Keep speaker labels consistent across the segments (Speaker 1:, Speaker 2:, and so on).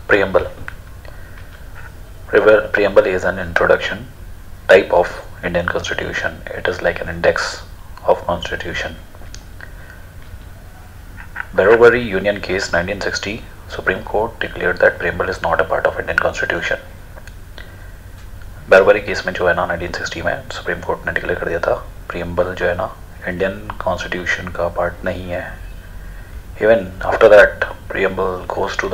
Speaker 1: Preamble. Preamble is an introduction type of Indian Constitution. It is like an index of Constitution. Barrowbury Union Case 1960, Supreme Court declared that preamble is not a part of Indian Constitution. Berubari case में जो है ना 1960 में supreme court ने declare कर दिया था preamble जो है ना इंडियन कॉन्स्टिट्यूशन का पार्ट नहीं है. Even after that preamble goes to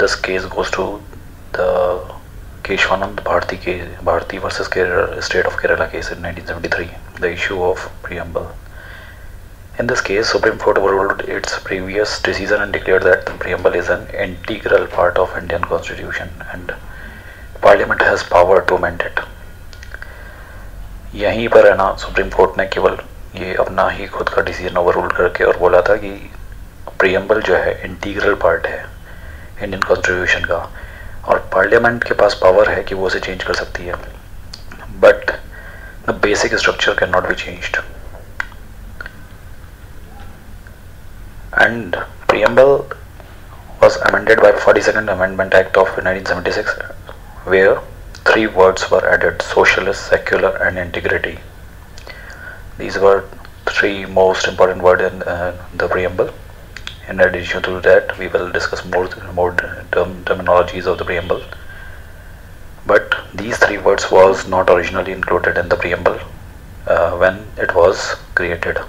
Speaker 1: this case goes to the Keshavananda Bharati versus state of Kerala case in 1973, the issue of preamble. In this case, Supreme Court overruled its previous decision and declared that the preamble is an integral part of Indian Constitution and Parliament has power to amend it. यहीं पर है ना supreme court ने केवल ये अपना ही खुद का डिसीजन ओवररूल करके और बोला था कि प्रीएम्बल जो है इंटीग्रल पार्ट है इंडियन कॉन्स्टिट्यूशन का और पार्लियामेंट के पास पावर है कि वो उसे चेंज कर सकती है, but the basic structure can not be changed. And preamble was amended by 42nd Amendment Act of 1976, where 3 words were added: socialist, secular, and integrity. These were 3 most important words in the preamble. In addition to that, we will discuss more terminologies of the preamble. But these 3 words was not originally included in the preamble when it was created.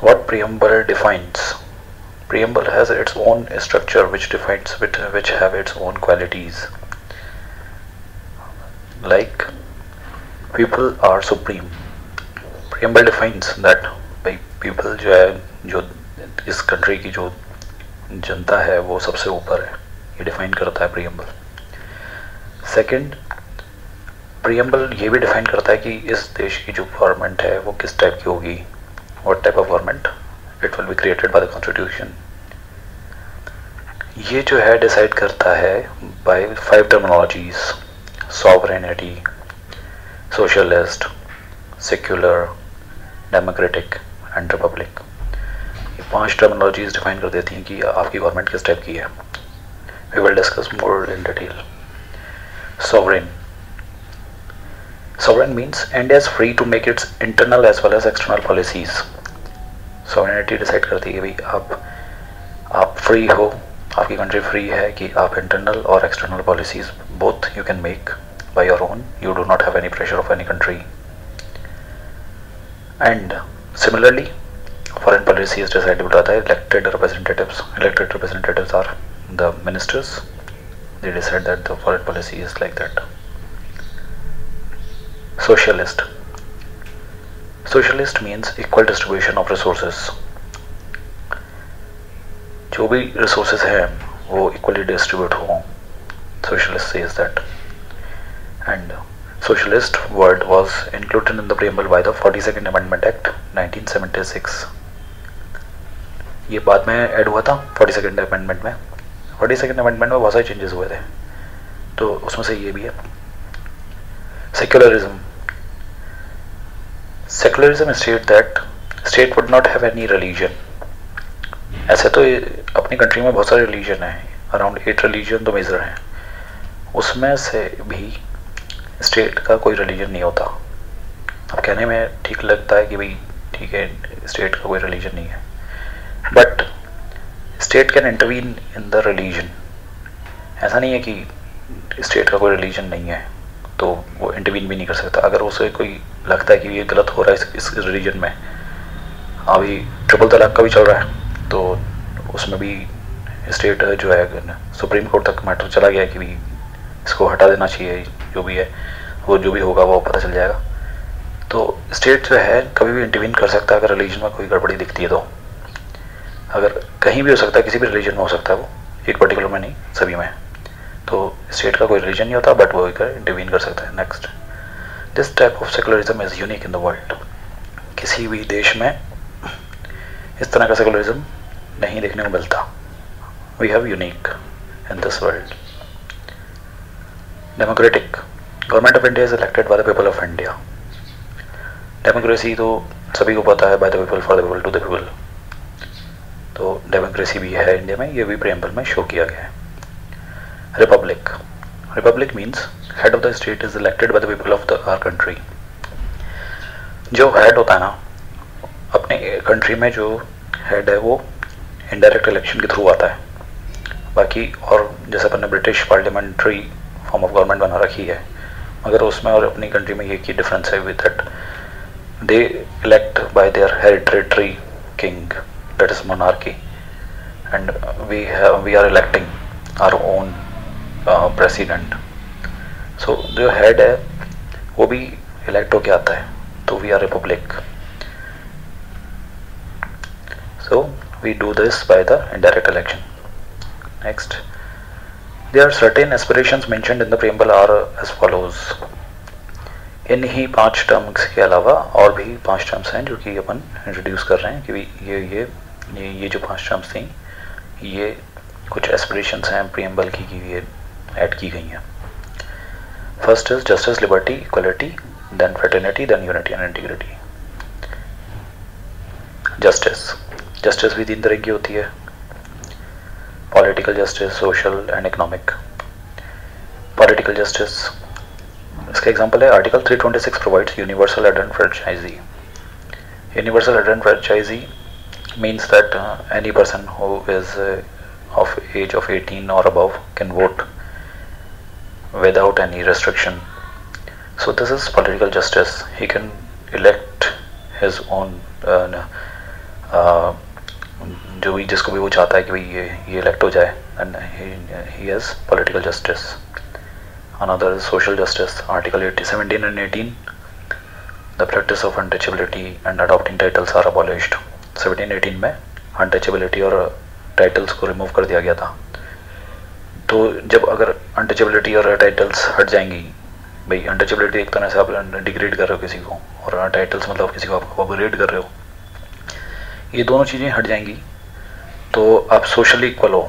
Speaker 1: What preamble defines? Preamble has its own structure which have its own qualities. Like people are supreme. Preamble defines that by people जो है जो इस country की जो जनता है वो सबसे ऊपर है, ये डिफाइन करता है preamble. सेकंड, preamble ये भी डिफाइन करता है कि इस देश की जो गवर्नमेंट है वो किस टाइप की होगी. What type of government it will be created by the constitution. ये जो है डिसाइड करता है by 5 terminologies: sovereignty, socialist, secular, democratic and republic. ये 5 terminologies डिफाइन कर देती हैं कि आपकी गवर्नमेंट किस टाइप की है. We will discuss more in detail. Sovereign. Sovereign means India is free to make its internal as well as external policies. Sovereignty decide करती है कि भाई आप फ्री हो, आपकी कंट्री फ्री है कि आप इंटरनल और external policies both you can make by your own. You do not have any pressure of any country. And similarly foreign policy is decided रहता है elected representatives are the ministers. They decide that the foreign policy is like that. Socialist. Socialist means equal distribution of resources. जो भी resources हैं वो equally distribute हो. Socialist says that. And socialist word was included in the preamble by the 42nd Amendment Act 1976. ये बाद में add हुआ था 42nd Amendment में. 42nd Amendment में बहुत सारे चेंजेस हुए थे, तो उसमें से ये भी है. Secularism. Secularism state that state would not have any religion. ऐसे तो अपनी कंट्री में बहुत सारे रिलीजन हैं, अराउंड 8 रिलीजन तो मेजर हैं, उसमें से भी स्टेट का कोई रिलीजन नहीं होता. अब कहने में ठीक लगता है कि भाई ठीक है स्टेट का कोई रिलीजन नहीं है, but state can intervene in the religion. ऐसा नहीं है कि स्टेट का कोई रिलीजन नहीं है तो वो इंटरवीन भी नहीं कर सकता. अगर उसे कोई लगता है कि ये गलत हो रहा है इस रीजन में, अभी ट्रिपल तलाक का भी चल रहा है, तो उसमें भी स्टेट जो है सुप्रीम कोर्ट तक मैटर चला गया कि भी इसको हटा देना चाहिए. जो भी है वो जो भी होगा वो पता चल जाएगा. तो स्टेट जो है कभी भी इंटरवीन कर सकता है अगर रिलीजन में कोई गड़बड़ी दिखती है. तो अगर कहीं भी हो सकता है, किसी भी रिलीजन में हो सकता है, वो एक पर्टिकुलर में नहीं, सभी में. तो स्टेट का कोई रिलीजन नहीं होता, बट वो इंटरवीन कर सकता है. Next, this type of secularism is unique in the world. किसी भी देश में इस तरह का सेकुलरिज्म नहीं देखने को मिलता. We have unique in this world. Democratic. Government of India is elected by the people of India. Democracy तो सभी को पता है, by the people for the people to the people. तो डेमोक्रेसी भी है इंडिया में, ये भी प्रेम्बल में शो किया गया है। Republic, republic means head of the state is elected by the people of the our country. जो हेड होता है ना अपने कंट्री में, जो हेड है वो इनडायरेक्ट इलेक्शन के थ्रू आता है। बाकी और जैसे अपन ने British parliamentary form of government बना रखी है, मगर उसमें और अपनी कंट्री में एक ही डिफरेंस है with that they elect by their hereditary king, that is monarchy, and we are electing our own president. So जो हेड है वो भी इलेक्ट होके आता है, तो we are republic. So we do this by the indirect election. Next, there are certain aspirations mentioned in the preamble are as follows. In he 5 terms के अलावा और भी 5 टर्म्स हैं जो कि अपन इंट्रोड्यूस कर रहे हैं कि ये जो 5 टर्म्स थी ये कुछ एस्पिरेशंस हैं प्रीएम्बल की कि ये ऐड की गई हैं। First is justice, liberty, equality, then fraternity, then unity and integrity. Justice, justice भी 3 तरह की होती है, political justice, social and economic. Political justice, इसका एग्जांपल है article 326 provides universal adult franchise. Universal adult franchise means that any person who is of age of 18 or above can vote without any restriction. So this is political justice. He can elect his own जो भी जिसको भी वो चाहता है कि भाई ये इलेक्ट हो जाए, and he has political justice. Another is social justice, article 17 and 18 the practice of untouchability and adopting titles are abolished. 17-18 में अनटचेबिलिटी और टाइटल्स को रिमूव कर दिया गया था। तो जब अगर अनटचेबिलिटी और टाइटल्स हट जाएंगी, भाई अनटचेबिलिटी एक तरह से आप डिग्रेड कर रहे हो किसी को, और टाइटल्स मतलब किसी को आप अपग्रेड कर रहे हो, ये दोनों चीज़ें हट जाएंगी तो आप सोशली इक्वल हो,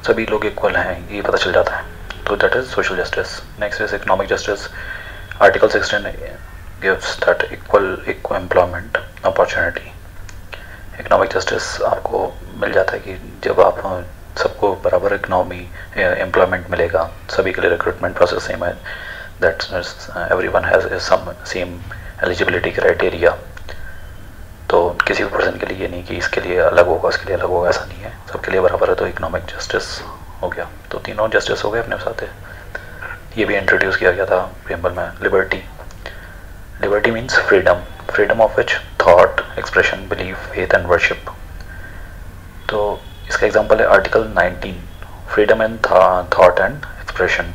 Speaker 1: सभी लोग इक्वल हैं, ये पता चल जाता है। तो that is social justice. Next is economic justice. Article 16 gives that equal employment opportunity. Economic justice आपको मिल जाता है कि जब आप सबको बराबर इकोनॉमी एम्प्लॉयमेंट मिलेगा, सभी के लिए रिक्रूटमेंट प्रोसेस सेम है, that's everyone has some same eligibility criteria. तो किसी भी पर्सन के लिए नहीं कि इसके लिए अलग होगा उसके लिए अलग होगा, ऐसा नहीं है, सबके लिए बराबर है। तो इकोनॉमिक जस्टिस हो गया। तो तीनों जस्टिस हो गए अपने साथ। ये भी इंट्रोड्यूस किया गया था प्रीएम्बल में। Liberty, liberty means freedom, freedom of which thought, expression, belief, faith and worship. तो इसका एग्जांपल है article 19, freedom in thought and expression.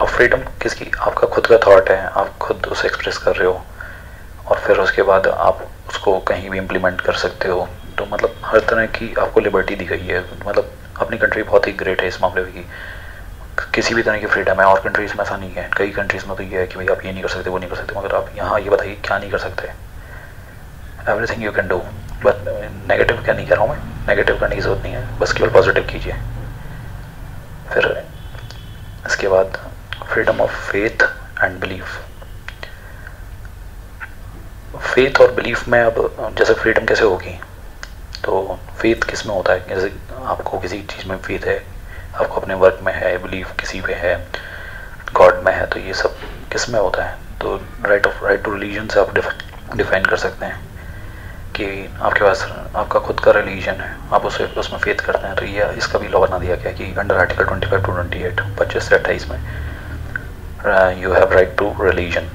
Speaker 1: अब फ्रीडम किसकी, आपका खुद का थॉट है, आप खुद उसे एक्सप्रेस कर रहे हो और फिर उसके बाद आप उसको कहीं भी इम्प्लीमेंट कर सकते हो। तो मतलब हर तरह की आपको लिबर्टी दी गई है। मतलब अपनी कंट्री बहुत ही ग्रेट है इस मामले में कि किसी भी तरह की फ्रीडम है, और कंट्रीज़ में ऐसा नहीं है। कई कंट्रीज़ में तो ये है कि भाई आप ये नहीं कर सकते वो नहीं कर सकते, मगर आप यहाँ ये बताइए क्या नहीं कर सकते। Everything you can do, but negative क्या नहीं कह रहा हूँ मैं, नेगेटिव करने की जरूरत नहीं है, बस केवल पॉजिटिव कीजिए। फिर इसके बाद freedom of faith and belief. Faith और बिलीफ में अब जैसे फ्रीडम कैसे होगी, तो फेथ किस में होता है, जैसे आपको किसी चीज़ में फेथ है, आपको अपने वर्क में है, बिलीफ किसी पे है, गॉड में है, तो ये सब किस में होता है। तो राइट टू रिलीजन से आप डिफाइन कर सकते हैं कि आपके पास आपका खुद का रिलीजन है, आप उसमें फेथ करते हैं। तो ये इसका भी लॉ बना दिया गया कि अंडर आर्टिकल 25 to 28, 25 से 28 में you have right to religion.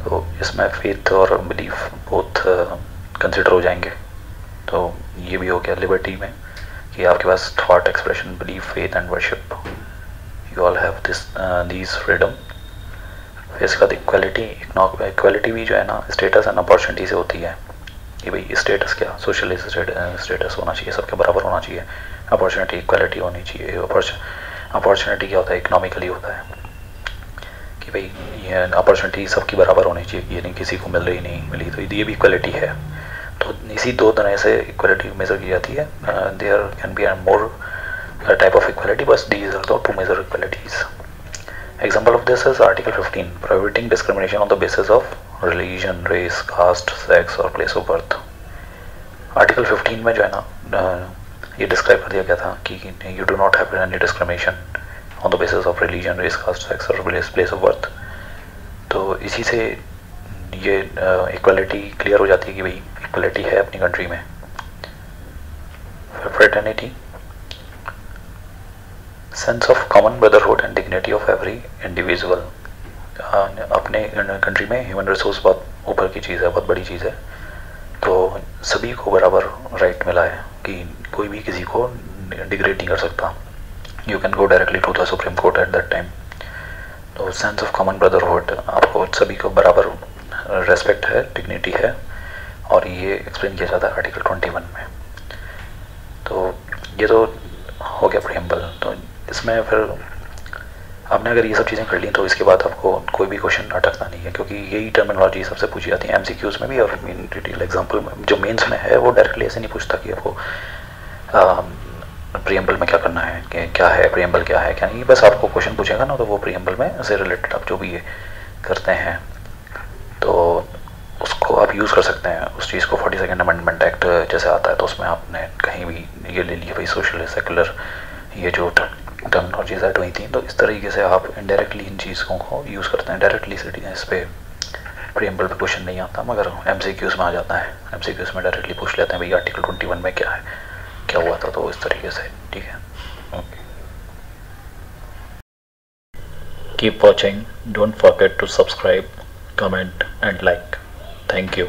Speaker 1: तो इसमें फेथ और बिलीफ बोथ कंसिडर हो जाएंगे। तो ये भी हो गया लिबर्टी में कि आपके पास thought, expression, belief, faith and worship, you all have these freedom. फिर इसके बाद इक्वालिटी। इक्वालिटी भी जो है ना स्टेटस एंड अपॉर्चुनिटी से होती है कि भाई स्टेटस क्या, सोशल स्टेटस होना चाहिए, सबके बराबर होना चाहिए। अपॉर्चुनिटी, इक्वालिटी होनी चाहिए। अपॉर्चुनिटी क्या होता है, इकोनॉमिकली होता है कि भाई ये अपॉर्चुनिटी सबकी बराबर होनी चाहिए, ये नहीं किसी को मिल रही नहीं मिली, तो ये भी इक्वलिटी है। तो इसी दो तरह से इक्वलिटी मेजर की जाती है। There can be more type of equality, बस these are the two major equalities. Example of this is Article 15, prohibiting discrimination on the basis of religion, race, caste, sex or place of birth. Article 15 में जो है ना ये describe कर दिया गया था कि you do not have any discrimination on the basis of religion, race, caste, sex और प्लेस ऑफ बर्थ। तो इसी से ये इक्वलिटी क्लियर हो जाती है कि भाई इक्वलिटी है अपनी कंट्री में। Fraternity, sense of common brotherhood and dignity of every individual. अपने कंट्री में ह्यूमन रिसोर्स बहुत ऊपर की चीज़ है, बहुत बड़ी चीज़ है, तो सभी को बराबर राइट मिला है कि कोई भी किसी को डिग्रेड नहीं कर सकता। You can go directly to the supreme court at that time. तो सेंस ऑफ कॉमन ब्रदरहुड, आपको सभी को बराबर रेस्पेक्ट है, डिग्निटी है, और ये एक्सप्लेन किया जाता है आर्टिकल 21 में। तो ये तो हो गया प्रीएम्बल। तो इसमें फिर आपने अगर ये सब चीज़ें कर ली तो इसके बाद आपको कोई भी क्वेश्चन अटकना नहीं है, क्योंकि यही टर्मिनोलॉजी सबसे पूछी जाती है एमसीक्यूज़ में भी और इन डिटेल एग्जाम्पल में। जो मेंस में है वो डायरेक्टली ऐसे नहीं पूछता कि आपको प्रीएम्बल में क्या करना है, कि क्या है प्रीएम्बल, क्या है क्या नहीं। बस आपको क्वेश्चन पूछेगा ना, तो वो प्रीएम्बल में से रिलेटेड आप जो भी ये करते हैं तो उसको आप यूज़ कर सकते हैं उस चीज़ को। 42nd अमेंडमेंट एक्ट जैसे आता है तो उसमें आपने कहीं भी ये ले लिया भाई सोशल सेकुलर, ये जो टर्मिनोलॉजीज ऐड हुई थी, तो इस तरीके से आप इनडायरेक्टली इन चीज़ों को यूज़ करते हैं। डायरेक्टली इस पर प्रीएम्बल पे क्वेश्चन नहीं आता, मगर एमसीक्यूज़ में आ जाता है। एमसीक्यूज़ में डायरेक्टली पूछ लेते हैं भाई आर्टिकल 21 में क्या है, क्या हुआ था, तो इस तरीके से। ठीक है, okay. Keep watching, don't forget to subscribe, comment and like. Thank you.